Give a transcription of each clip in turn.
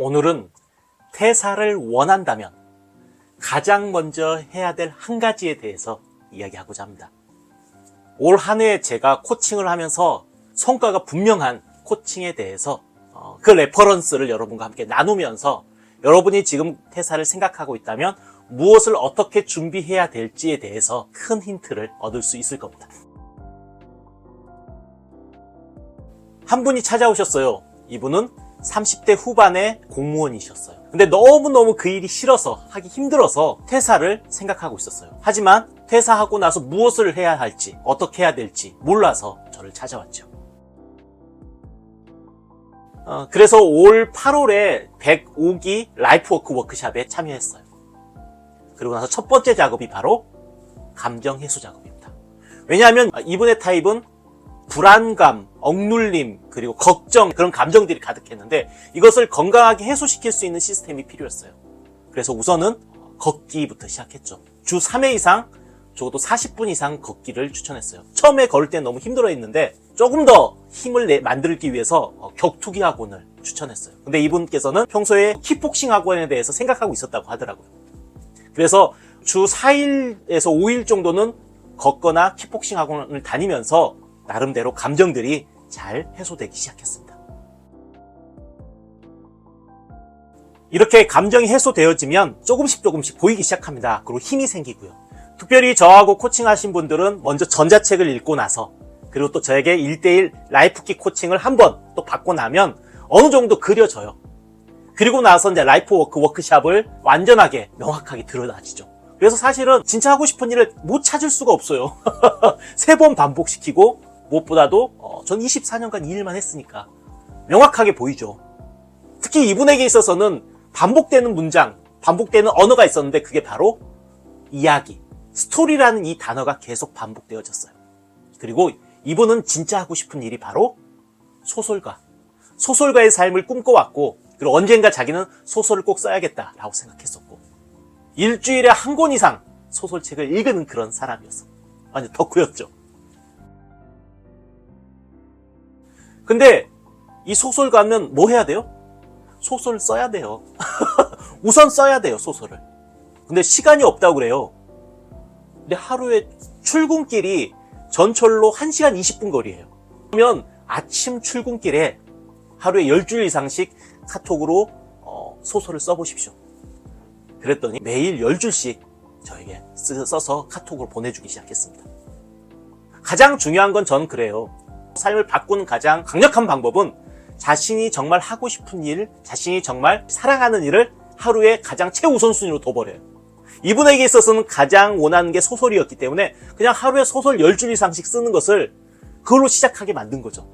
오늘은 퇴사를 원한다면 가장 먼저 해야 될 한 가지에 대해서 이야기하고자 합니다. 올 한 해 제가 코칭을 하면서 성과가 분명한 코칭에 대해서 그 레퍼런스를 여러분과 함께 나누면서 여러분이 지금 퇴사를 생각하고 있다면 무엇을 어떻게 준비해야 될지에 대해서 큰 힌트를 얻을 수 있을 겁니다. 한 분이 찾아오셨어요. 이분은 30대 후반의 공무원이셨어요. 근데 너무너무 그 일이 싫어서 하기 힘들어서 퇴사를 생각하고 있었어요. 하지만 퇴사하고 나서 무엇을 해야 할지 어떻게 해야 될지 몰라서 저를 찾아왔죠. 그래서 올 8월에 105기 라이프워크 워크샵에 참여했어요. 그리고 나서 첫 번째 작업이 바로 감정 해소 작업입니다. 왜냐하면 이분의 타입은 불안감, 억눌림, 그리고 걱정, 그런 감정들이 가득했는데 이것을 건강하게 해소시킬 수 있는 시스템이 필요했어요. 그래서 우선은 걷기부터 시작했죠. 주 3회 이상, 적어도 40분 이상 걷기를 추천했어요. 처음에 걸을 때 너무 힘들어했는데 조금 더 힘을 만들기 위해서 격투기 학원을 추천했어요. 근데 이분께서는 평소에 킥복싱 학원에 대해서 생각하고 있었다고 하더라고요. 그래서 주 4일에서 5일 정도는 걷거나 킥복싱 학원을 다니면서 나름대로 감정들이 잘 해소되기 시작했습니다. 이렇게 감정이 해소되어지면 조금씩 보이기 시작합니다. 그리고 힘이 생기고요. 특별히 저하고 코칭하신 분들은 먼저 전자책을 읽고 나서 그리고 또 저에게 1대1 라이프키 코칭을 한번 또 받고 나면 어느 정도 그려져요. 그리고 나서 이제 라이프워크 워크샵을 완전하게 명확하게 드러나지죠. 그래서 사실은 진짜 하고 싶은 일을 못 찾을 수가 없어요. 3번 반복시키고 무엇보다도 전 24년간 이 일만 했으니까 명확하게 보이죠. 특히 이분에게 있어서는 반복되는 문장, 반복되는 언어가 있었는데 그게 바로 이야기, 스토리라는 이 단어가 계속 반복되어졌어요. 그리고 이분은 진짜 하고 싶은 일이 바로 소설가의 삶을 꿈꿔왔고 그리고 언젠가 자기는 소설을 꼭 써야겠다라고 생각했었고 일주일에 한 권 이상 소설책을 읽는 그런 사람이었어요. 완전 덕후였죠. 근데 이 소설가는 뭐 해야 돼요? 소설을 써야 돼요. 우선 써야 돼요, 소설을. 근데 시간이 없다고 그래요. 근데 하루에 출근길이 전철로 1시간 20분 거리예요. 그러면 아침 출근길에 하루에 10줄 이상씩 카톡으로 소설을 써보십시오. 그랬더니 매일 10줄씩 저에게 써서 카톡으로 보내주기 시작했습니다. 가장 중요한 건 전 그래요. 삶을 바꾸는 가장 강력한 방법은 자신이 정말 하고 싶은 일, 자신이 정말 사랑하는 일을 하루에 가장 최우선순위로 둬버려요. 이분에게 있어서는 가장 원하는 게 소설이었기 때문에 그냥 하루에 소설 10줄 이상씩 쓰는 것을 그걸로 시작하게 만든 거죠.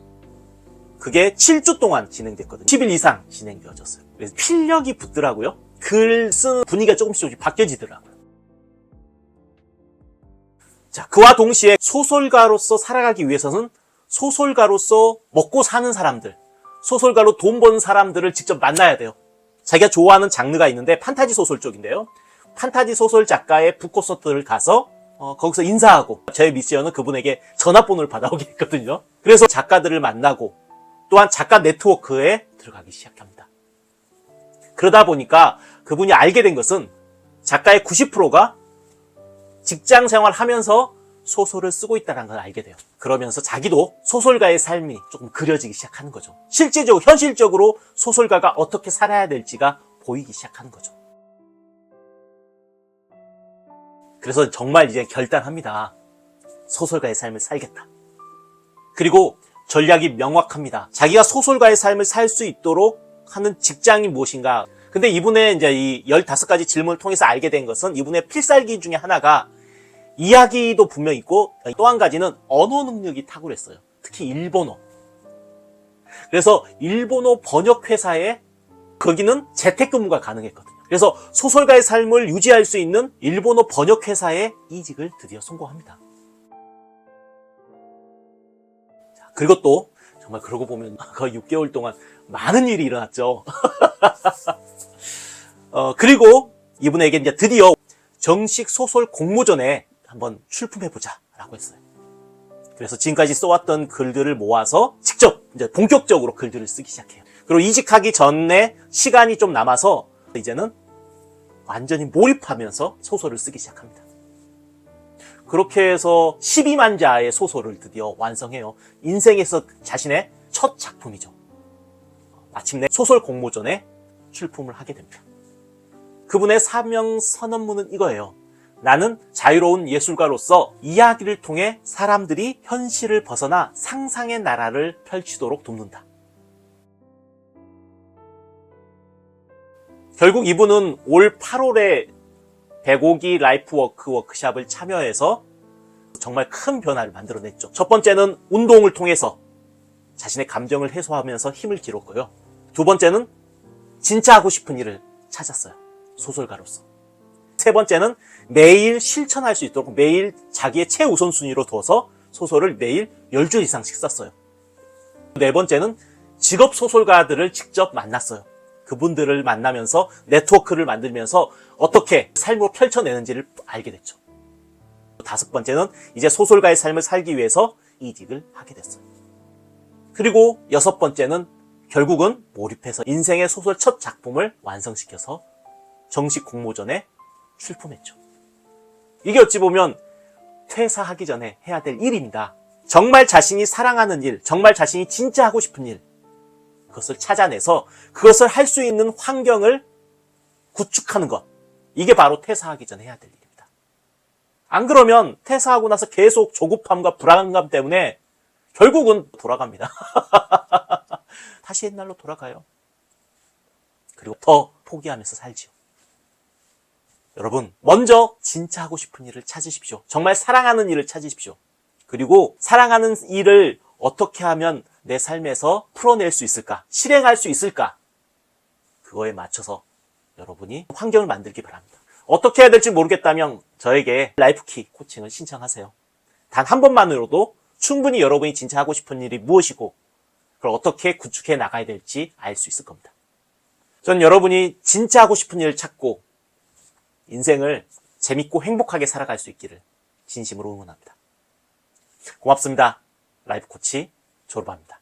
그게 7주 동안 진행됐거든요. 10일 이상 진행되어졌어요. 그래서 필력이 붙더라고요. 글 쓰는 분위기가 조금씩 바뀌어지더라고요. 자, 그와 동시에 소설가로서 살아가기 위해서는 소설가로서 먹고 사는 사람들, 소설가로 돈 버는 사람들을 직접 만나야 돼요. 자기가 좋아하는 장르가 있는데 판타지 소설 쪽인데요. 판타지 소설 작가의 북콘서트를 가서 거기서 인사하고 저의 미션은 그분에게 전화번호를 받아오게 했거든요. 그래서 작가들을 만나고 또한 작가 네트워크에 들어가기 시작합니다. 그러다 보니까 그분이 알게 된 것은 작가의 90%가 직장 생활하면서 소설을 쓰고 있다는 걸 알게 돼요. 그러면서 자기도 소설가의 삶이 조금 그려지기 시작하는 거죠. 실제적으로, 현실적으로 소설가가 어떻게 살아야 될지가 보이기 시작하는 거죠. 그래서 정말 이제 결단합니다. 소설가의 삶을 살겠다. 그리고 전략이 명확합니다. 자기가 소설가의 삶을 살 수 있도록 하는 직장이 무엇인가. 근데 이분의 이제 이 15가지 질문을 통해서 알게 된 것은 이분의 필살기 중에 하나가 이야기도 분명 있고 또 한 가지는 언어 능력이 탁월했어요. 특히 일본어. 그래서 일본어 번역 회사에 거기는 재택근무가 가능했거든요. 그래서 소설가의 삶을 유지할 수 있는 일본어 번역 회사에 이직을 드디어 성공합니다. 그리고 또 정말 그러고 보면 거의 6개월 동안 많은 일이 일어났죠. 그리고 이분에게 이제 드디어 정식 소설 공모전에 한번 출품해보자 라고 했어요. 그래서 지금까지 써왔던 글들을 모아서 직접 이제 본격적으로 글들을 쓰기 시작해요. 그리고 이직하기 전에 시간이 좀 남아서 이제는 완전히 몰입하면서 소설을 쓰기 시작합니다. 그렇게 해서 12만 자의 소설을 드디어 완성해요. 인생에서 자신의 첫 작품이죠. 마침내 소설 공모전에 출품을 하게 됩니다. 그분의 사명 선언문은 이거예요. 나는 자유로운 예술가로서 이야기를 통해 사람들이 현실을 벗어나 상상의 나라를 펼치도록 돕는다. 결국 이분은 올 8월에 105기 라이프워크 워크샵을 참여해서 정말 큰 변화를 만들어냈죠. 첫 번째는 운동을 통해서 자신의 감정을 해소하면서 힘을 기르고요. 두 번째는 진짜 하고 싶은 일을 찾았어요. 소설가로서. 세 번째는 매일 실천할 수 있도록 매일 자기의 최우선순위로 둬서 소설을 매일 10줄 이상씩 썼어요. 네 번째는 직업 소설가들을 직접 만났어요. 그분들을 만나면서 네트워크를 만들면서 어떻게 삶을 펼쳐내는지를 알게 됐죠. 다섯 번째는 이제 소설가의 삶을 살기 위해서 이직을 하게 됐어요. 그리고 여섯 번째는 결국은 몰입해서 인생의 소설 첫 작품을 완성시켜서 정식 공모전에 출품했죠. 이게 어찌 보면 퇴사하기 전에 해야 될 일입니다. 정말 자신이 사랑하는 일, 정말 자신이 진짜 하고 싶은 일, 그것을 찾아내서 그것을 할 수 있는 환경을 구축하는 것. 이게 바로 퇴사하기 전에 해야 될 일입니다. 안 그러면 퇴사하고 나서 계속 조급함과 불안감 때문에 결국은 돌아갑니다. 다시 옛날로 돌아가요. 그리고 더 포기하면서 살지요. 여러분, 먼저 진짜 하고 싶은 일을 찾으십시오. 정말 사랑하는 일을 찾으십시오. 그리고 사랑하는 일을 어떻게 하면 내 삶에서 풀어낼 수 있을까? 실행할 수 있을까? 그거에 맞춰서 여러분이 환경을 만들기 바랍니다. 어떻게 해야 될지 모르겠다면 저에게 라이프키 코칭을 신청하세요. 단 한 번만으로도 충분히 여러분이 진짜 하고 싶은 일이 무엇이고 그걸 어떻게 구축해 나가야 될지 알 수 있을 겁니다. 전 여러분이 진짜 하고 싶은 일을 찾고 인생을 재밌고 행복하게 살아갈 수 있기를 진심으로 응원합니다. 고맙습니다. 라이프 코치 졸업합니다.